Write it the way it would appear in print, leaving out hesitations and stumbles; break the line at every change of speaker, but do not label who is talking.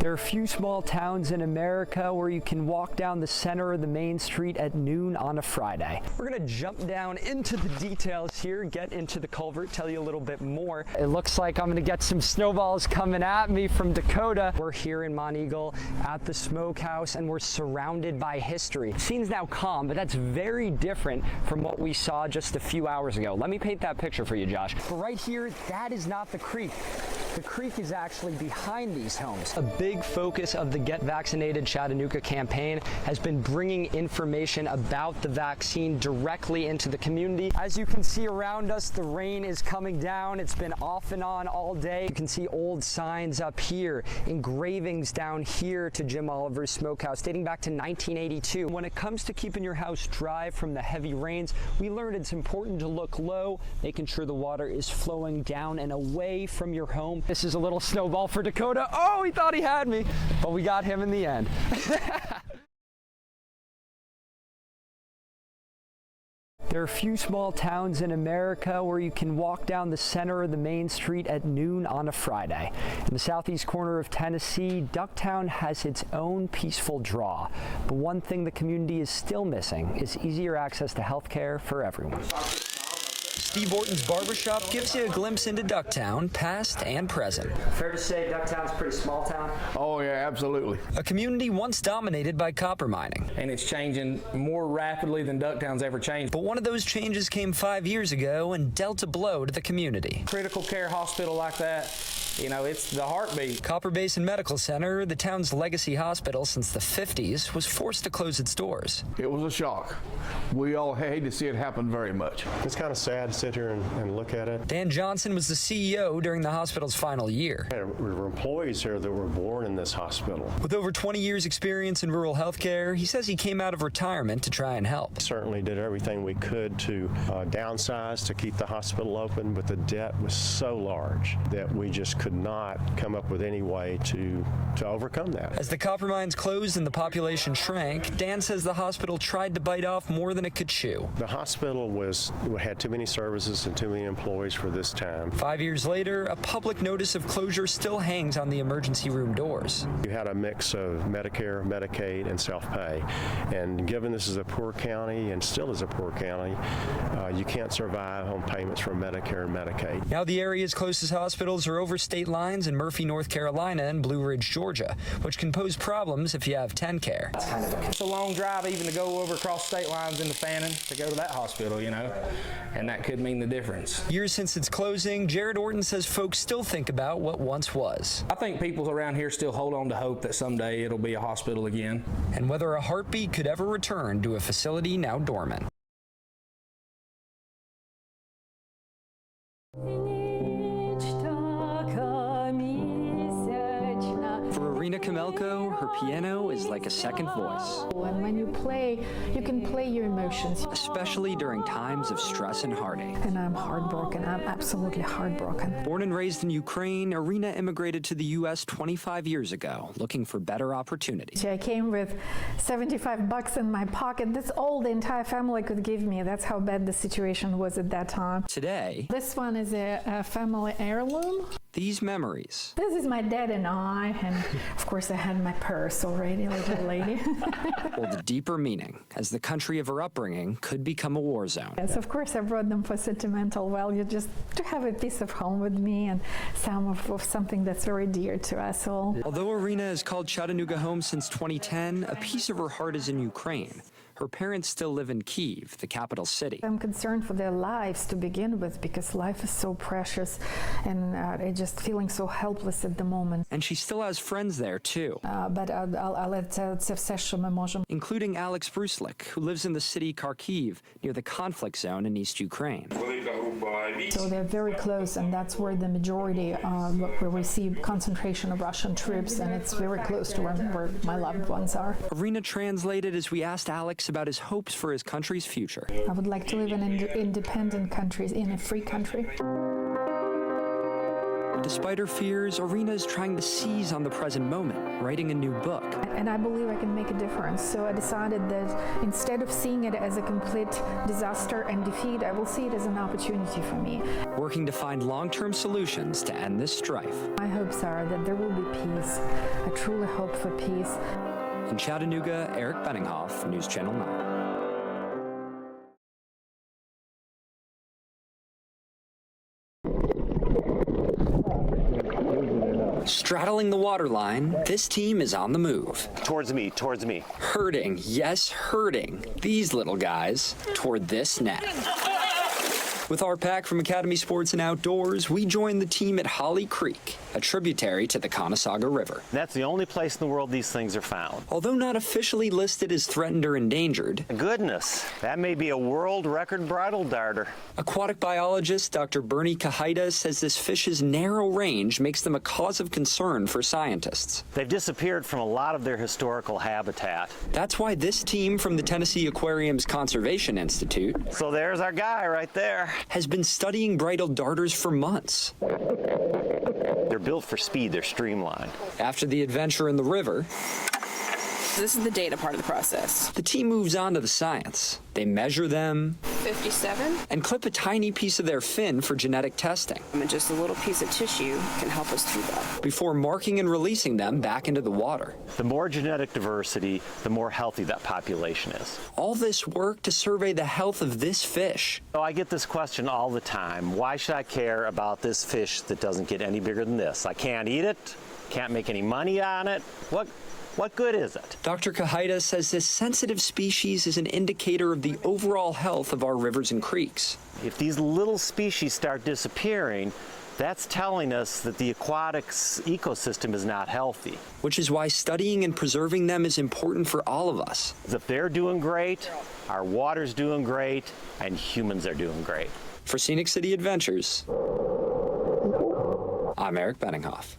There are few small towns in America where you can walk down the center of the main street at noon on a Friday. We're gonna jump down into the details here, get into the culvert, tell you a little bit more. It looks like I'm gonna get some snowballs coming at me from Dakota. We're here in Monteagle at the smokehouse and we're surrounded by history. The scene's now calm, but that's very different from what we saw just a few hours ago. Let me paint that picture for you, Josh. But right here, that is not the creek. The creek is actually behind these homes. A big focus of the Get Vaccinated Chattanooga campaign has been bringing information about the vaccine directly into the community. As you can see around us, the rain is coming down. It's been off and on all day. You can see old signs up here, engravings down here to Jim Oliver's smokehouse dating back to 1982. When it comes to keeping your house dry from the heavy rains, we learned it's important to look low, making sure the water is flowing down and away from your home. This is a little snowball for Dakota. Oh, he thought he had me, but we got him in the end. There are few small towns in America where you can walk down the center of the main street at noon on a Friday. In the southeast corner of Tennessee, Ducktown has its own peaceful draw. But one thing the community is still missing is easier access to health care for everyone. Steve Orton's barbershop gives you a glimpse into Ducktown, past and present. Fair to say Ducktown's a pretty small town?
Oh yeah, absolutely.
A community once dominated by copper mining.
And it's changing more rapidly than Ducktown's ever changed.
But one of those changes came 5 years ago and dealt a blow to the community.
Critical care hospital like that, you know, it's the heartbeat.
Copper Basin Medical Center, the town's legacy hospital since the 50s, was forced to close its doors.
It was a shock. We all hate to see it happen very much.
It's kind of sad to sit here and look at it.
Dan Johnson was the CEO during the hospital's final year.
There were employees here that were born in this hospital.
With over 20 years experience in rural health care, he says he came out of retirement to try and help.
Certainly did everything we could to downsize to keep the hospital open, but the debt was so large that we just could not come up with any way to overcome that.
As the copper mines closed and the population shrank, Dan says the hospital tried to bite off more than it could chew.
The hospital had too many services and too many employees for this time.
5 years later, a public notice of closure still hangs on the emergency room doors.
You had a mix of Medicare, Medicaid, and self-pay. And given this is a poor county and still is a poor county, you can't survive on payments from Medicare and Medicaid.
Now the area's closest hospitals are over state lines in Murphy, North Carolina and Blue Ridge, Georgia, which can pose problems if you have TennCare.
It's a long drive even to go over across state lines into Fannin to go to that hospital, you know, and that could mean the difference.
Years since its closing, Jared Orton says folks still think about what once was.
I think people around here still hold on to hope that someday it'll be a hospital again.
And whether a heartbeat could ever return to a facility now dormant. Kamelko, her piano is like a second voice.
And when you play, you can play your emotions.
Especially during times of stress and heartache.
And I'm heartbroken. I'm absolutely heartbroken.
Born and raised in Ukraine, Irina immigrated to the U.S. 25 years ago, looking for better opportunities.
I came with $75 in my pocket. That's all the entire family could give me. That's how bad the situation was at that time.
Today,
this one is a family heirloom.
These memories.
This is my dad and I, and of course I had my purse already, little lady.
Hold a deeper meaning, as the country of her upbringing could become a war zone.
Yes, of course I brought them for sentimental value, just to have a piece of home with me and some of something that's very dear to us all.
Although Irina has called Chattanooga home since 2010, a piece of her heart is in Ukraine. Her parents still live in Kyiv, the capital city.
I'm concerned for their lives to begin with because life is so precious and they're just feeling so helpless at the moment.
And she still has friends there too. Including Alex Bruslik, who lives in the city Kharkiv, near the conflict zone in East Ukraine.
So they're very close, and that's where the majority, where we see concentration of Russian troops, and it's very close to where my loved ones are.
Irina translated as we asked Alex about his hopes for his country's future.
I would like to live in an independent country, in a free country.
Despite her fears, Arena is trying to seize on the present moment, writing a new book.
And I believe I can make a difference. So I decided that instead of seeing it as a complete disaster and defeat, I will see it as an opportunity for me.
Working to find long-term solutions to end this strife.
I hope, Sarah, that there will be peace. I truly hope for peace.
In Chattanooga, Eric Benninghoff, News Channel 9. Straddling the waterline, this team is on the move.
Towards me.
Herding, yes, herding these little guys toward this net. With our pack from Academy Sports and Outdoors, we join the team at Holly Creek, a tributary to the Connessaga River.
That's the only place in the world these things are found.
Although not officially listed as threatened or endangered,
Goodness, that may be a world record bridle darter.
aquatic biologist Dr. Bernie Kahida says this fish's narrow range makes them a cause of concern for scientists.
They've disappeared from a lot of their historical habitat.
That's why this team from the Tennessee Aquarium's Conservation Institute
So there's our guy right there.
has been studying bridle darters for months.
They're built for speed, they're streamlined.
After the adventure in the river,
This is the data part of the process.
the team moves on to the science. They measure them
57.
and clip a tiny piece of their fin for genetic testing
And just a little piece of tissue can help us through that.
before marking and releasing them back into the water.
The more genetic diversity, the more healthy that population is.
All this work to survey the health of this fish.
So I get this question all the time. Why should I care about this fish that doesn't get any bigger than this? I can't eat it, can't make any money on it. What good is it?
Dr. Kahida says this sensitive species is an indicator of the overall health of our rivers and creeks.
If these little species start disappearing, that's telling us that the aquatics ecosystem is not healthy.
Which is why studying and preserving them is important for all of us.
If they're doing great, our water's doing great, and humans are doing great.
For Scenic City Adventures, I'm Eric Benninghoff.